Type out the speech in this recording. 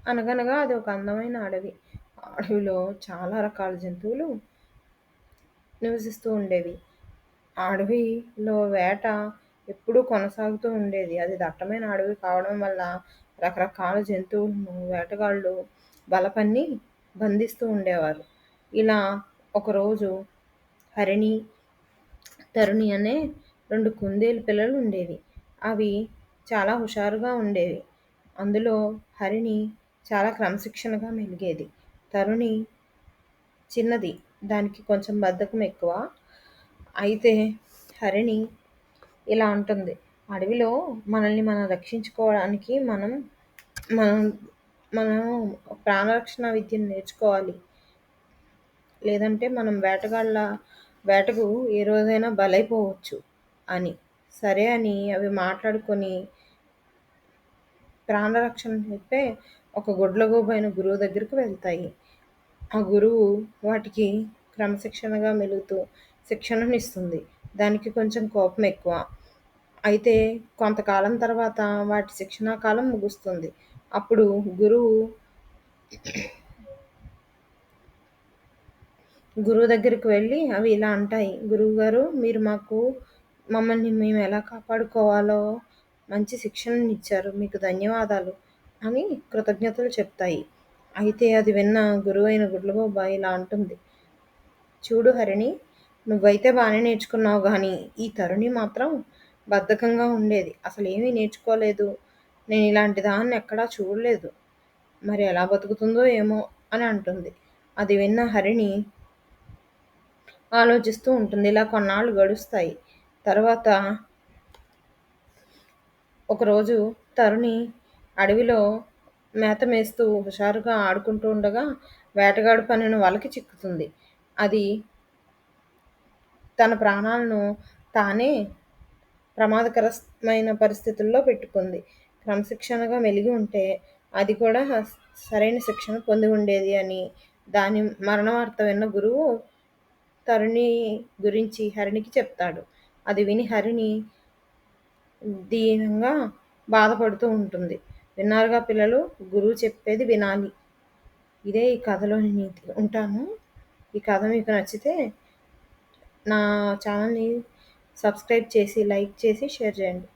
అనగనగా అది ఒక అందమైన అడవి. ఆ అడవిలో చాలా రకాల జంతువులు నివసిస్తూ ఉండేవి. ఆ అడవిలో వేట ఎప్పుడూ కొనసాగుతూ ఉండేది. అది దట్టమైన అడవి కావడం వల్ల రకరకాల జంతువులను వేటగాళ్ళు బలపన్ని బంధిస్తూ ఉండేవారు. ఇలా ఒకరోజు హరిణి, తరుణి అనే 2 కుందేలు పిల్లలు ఉండేవి. అవి చాలా హుషారుగా ఉండేవి. అందులో హరిణి చాలా క్రమశిక్షణగా మెలిగేది. తరుణి చిన్నది. దానికి కొంచెం బద్ధకం ఎక్కువ. అయితే హరిణి ఇలా అంటుంది. అడవిలో మనల్ని మనం రక్షించుకోవడానికి మనం మనం ప్రాణరక్షణ విద్యను నేర్చుకోవాలి. లేదంటే మనం వేటకు ఏ రోజైనా బలైపోవచ్చు అని. సరే అని అవి మాట్లాడుకొని ప్రాణరక్షణ చెప్పే ఒక గుడ్లగూబైన గురువు దగ్గరికి వెళ్తాయి. ఆ గురువు వాటికి క్రమశిక్షణగా మెలుగుతూ శిక్షణనిస్తుంది. దానికి కొంచెం కోపం ఎక్కువ. అయితే కొంతకాలం తర్వాత వాటి శిక్షణా కాలం ముగుస్తుంది. అప్పుడు గురువు దగ్గరికి వెళ్ళి అవి ఇలా అంటాయి. గురువుగారు, మీరు మమ్మల్ని మేము ఎలా కాపాడుకోవాలో మంచి శిక్షణనిచ్చారు. మీకు ధన్యవాదాలు అని కృతజ్ఞతలు చెప్తాయి. అయితే అది విన్న గురువైన గుడ్లగూబ ఇలా అంటుంది. చూడు హరిణి, నువ్వైతే బానే నేర్చుకున్నావు గానీ ఈ తరుణి మాత్రం బద్ధకంగా ఉండేది. అసలేమీ నేర్చుకోలేదు. నేను ఇలాంటి దాన్ని ఎక్కడా చూడలేదు. మరి ఎలా బతుకుతుందో ఏమో అని అంటుంది. అది విన్న హరిణి ఆలోచిస్తూ ఉంటుంది. ఇలా కొన్నాళ్ళు గడుస్తాయి. తర్వాత ఒకరోజు తరుణి అడవిలో మేత మేస్తూ హుషారుగా ఆడుకుంటూ ఉండగా వేటగాడు పన్నిన వలకి చిక్కుతుంది. అది తన ప్రాణాలను తానే ప్రమాదకరమైన పరిస్థితుల్లో పెట్టుకుంది. క్రమశిక్షణగా మెలిగి ఉంటే అది కూడా సరైన శిక్షణ పొంది ఉండేది అని దాని మరణ వార్త విన్న గురువు తరుణి గురించి హరిణికి చెప్తాడు. అది విని హరిణి దీనంగా బాధపడుతూ ఉంటుంది. విన్నారుగా పిల్లలు, గురువు చెప్పేది వినాలి. ఇదే ఈ కథలోని నీతి. ఉంటాను. ఈ కథ మీకు నచ్చితే నా ఛానల్ని సబ్స్క్రైబ్ చేసి, లైక్ చేసి, షేర్ చేయండి.